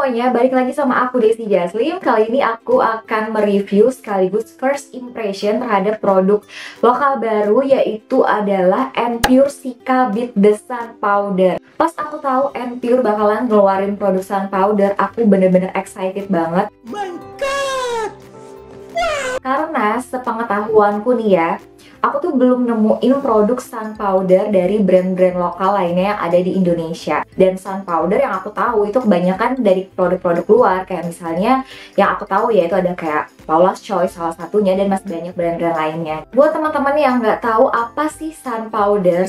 semuanya, balik lagi sama aku Desi Jaslim. Kali ini aku akan mereview sekaligus first impression terhadap produk lokal baru, yaitu adalah Enpure Cica Beat The Sun Powder. Pas aku tahu Enpure bakalan ngeluarin produk sun powder, aku bener-bener excited banget. My God! Karena sepengetahuanku nih ya, aku tuh belum nemuin produk sun powder dari brand-brand lokal lainnya yang ada di Indonesia. Dan sun powder yang aku tahu itu kebanyakan dari produk-produk luar, kayak misalnya yang aku tahu ya itu ada kayak Paula's Choice salah satunya, dan masih banyak brand-brand lainnya. Buat teman-teman yang nggak tahu apa sih sun powder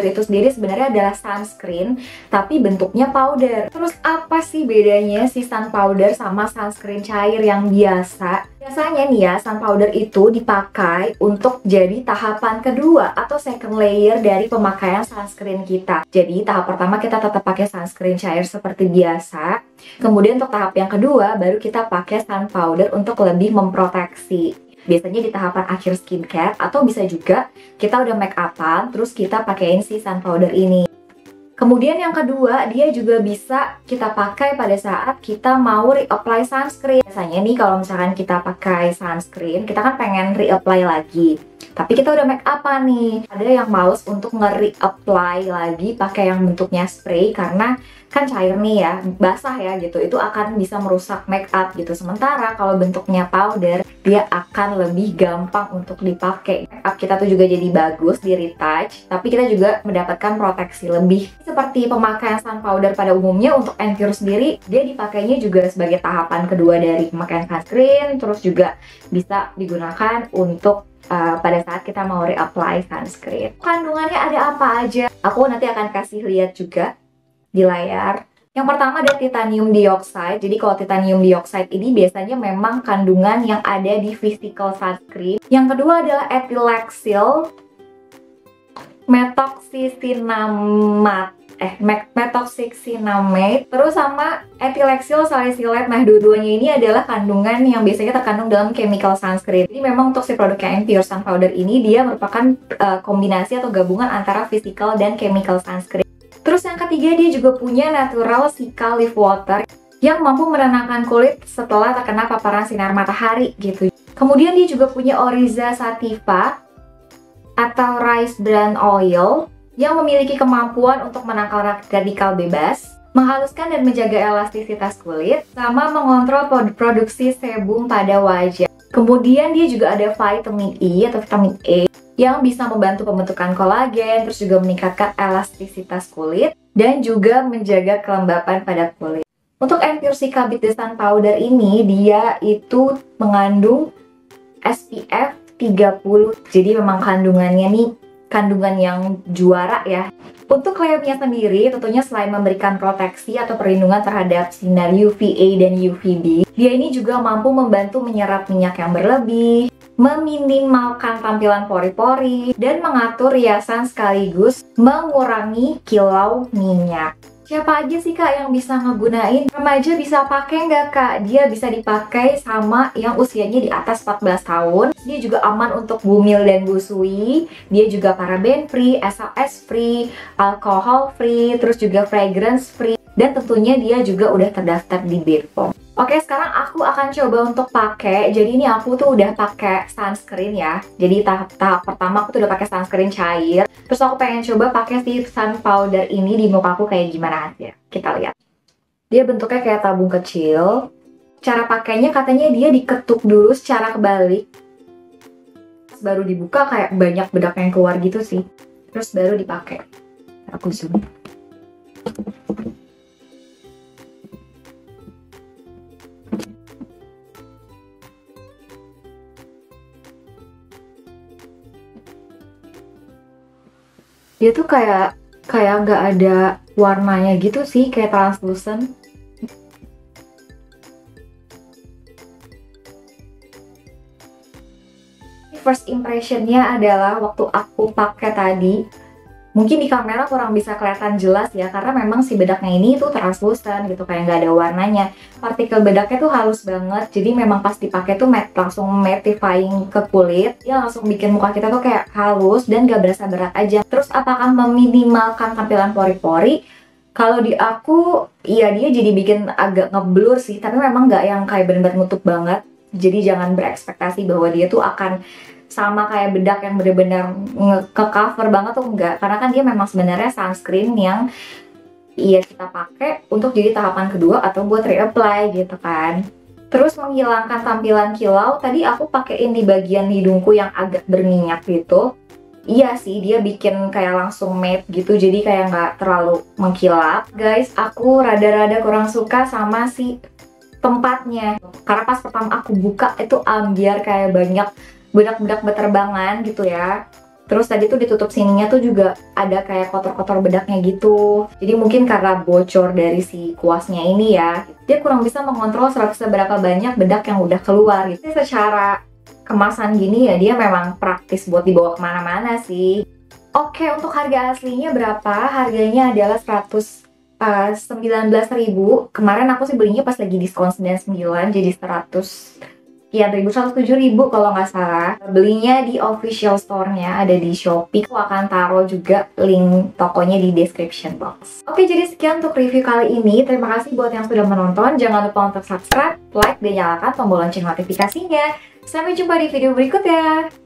itu sendiri sebenarnya adalah sunscreen tapi bentuknya powder. Terus apa sih bedanya si sun powder sama sunscreen cair yang biasa? Biasanya nih ya, sun powder itu dipakai untuk jadi tahapan kedua atau second layer dari pemakaian sunscreen kita. Jadi tahap pertama kita tetap pakai sunscreen cair seperti biasa. Kemudian untuk tahap yang kedua baru kita pakai sun powder untuk lebih memproteksi. Biasanya di tahapan akhir skincare, atau bisa juga kita udah make upan terus kita pakein si sun powder ini. Kemudian yang kedua, dia juga bisa kita pakai pada saat kita mau reapply sunscreen. Biasanya nih kalau misalkan kita pakai sunscreen, kita kan pengen reapply lagi. Tapi kita udah make upan nih. Ada yang males untuk nge-reapply lagi pakai yang bentuknya spray karena kan cair nih ya, basah ya gitu. Itu akan bisa merusak make up gitu. Sementara kalau bentuknya powder, dia akan lebih gampang untuk dipakai. Make up kita tuh juga jadi bagus di retouch, tapi kita juga mendapatkan proteksi lebih. Seperti pemakaian sun powder pada umumnya, untuk Enpure sendiri dia dipakainya juga sebagai tahapan kedua dari pemakaian sunscreen, terus juga bisa digunakan untuk pada saat kita mau reapply sunscreen. Kandungannya ada apa aja? Aku nanti akan kasih lihat juga di layar. Yang pertama ada titanium dioxide. Jadi kalau titanium dioxide ini biasanya memang kandungan yang ada di physical sunscreen. Yang kedua adalah ethylaxyl methoxycinamate, terus sama ethylaxyl salicylate. Nah, dua-duanya ini adalah kandungan yang biasanya terkandung dalam chemical sunscreen. Jadi memang untuk si produknya Enpure Sun Powder ini dia merupakan kombinasi atau gabungan antara physical dan chemical sunscreen. Terus yang ketiga, dia juga punya natural Cica Leaf Water yang mampu menenangkan kulit setelah terkena paparan sinar matahari gitu. Kemudian dia juga punya Oriza Sativa atau Rice Bran Oil yang memiliki kemampuan untuk menangkal radikal bebas, menghaluskan dan menjaga elastisitas kulit, sama mengontrol produksi sebum pada wajah. Kemudian dia juga ada vitamin E atau vitamin E yang bisa membantu pembentukan kolagen, terus juga meningkatkan elastisitas kulit, dan juga menjaga kelembapan pada kulit. Untuk Enpure Cica Beat The Sun Powder ini, dia itu mengandung SPF 30. Jadi memang kandungannya nih, kandungan yang juara ya. Untuk klaimnya sendiri, tentunya selain memberikan proteksi atau perlindungan terhadap sinar UVA dan UVB, dia ini juga mampu membantu menyerap minyak yang berlebih, meminimalkan tampilan pori-pori, dan mengatur riasan sekaligus mengurangi kilau minyak. Siapa aja sih kak yang bisa ngegunain? Remaja bisa pakai nggak kak? Dia bisa dipakai sama yang usianya di atas 14 tahun. Dia juga aman untuk bumil dan busui. Dia juga paraben free, SLS free, alkohol free, terus juga fragrance free. Dan tentunya dia juga udah terdaftar di BPOM. Oke, sekarang aku akan coba untuk pakai. Jadi ini aku tuh udah pakai sunscreen ya. Jadi tahap pertama aku tuh udah pakai sunscreen cair. Terus aku pengen coba pakai si sun powder ini di muka aku kayak gimana aja. Kita lihat. Dia bentuknya kayak tabung kecil. Cara pakainya katanya dia diketuk dulu secara kebalik. Terus baru dibuka, kayak banyak bedak yang keluar gitu sih. Terus baru dipakai. Aku zoom. Dia tuh kayak nggak ada warnanya gitu sih, kayak translucent. First impressionnya adalah waktu aku pakai tadi, mungkin di kamera kurang bisa kelihatan jelas ya, karena memang si bedaknya ini tuh translucent gitu, kayak nggak ada warnanya. Partikel bedaknya tuh halus banget, jadi memang pas dipakai tuh langsung mattifying ke kulit. Dia langsung bikin muka kita tuh kayak halus dan gak berasa berat aja. Terus apakah meminimalkan tampilan pori-pori? Kalau di aku, iya dia jadi bikin agak ngeblur sih, tapi memang nggak yang kayak bener-bener nutup banget. Jadi jangan berekspektasi bahwa dia tuh akan sama kayak bedak yang bener-bener ke cover banget tuh enggak. Karena kan dia memang sebenarnya sunscreen yang iya kita pakai untuk jadi tahapan kedua atau buat reapply gitu kan. Terus menghilangkan tampilan kilau, tadi aku pakein di bagian hidungku yang agak berminyak gitu. Iya sih, dia bikin kayak langsung matte gitu, jadi kayak nggak terlalu mengkilap. Guys, aku rada-rada kurang suka sama si tempatnya. Karena pas pertama aku buka itu ambiar kayak banyak bedak-bedak beterbangan gitu ya. Terus tadi tuh ditutup sininya tuh juga ada kayak kotor-kotor bedaknya gitu. Jadi mungkin karena bocor dari si kuasnya ini ya, dia kurang bisa mengontrol seberapa banyak bedak yang udah keluar gitu. Secara kemasan gini ya dia memang praktis buat dibawa kemana-mana sih. Oke, untuk harga aslinya berapa? Harganya adalah 119.000. Kemarin aku sih belinya pas lagi diskon 99 jadi 107.000 kalau nggak salah. Belinya di official store-nya, ada di Shopee. Aku akan taruh juga link tokonya di description box. Oke, jadi sekian untuk review kali ini. Terima kasih buat yang sudah menonton. Jangan lupa untuk subscribe, like, dan nyalakan tombol lonceng notifikasinya. Sampai jumpa di video berikutnya.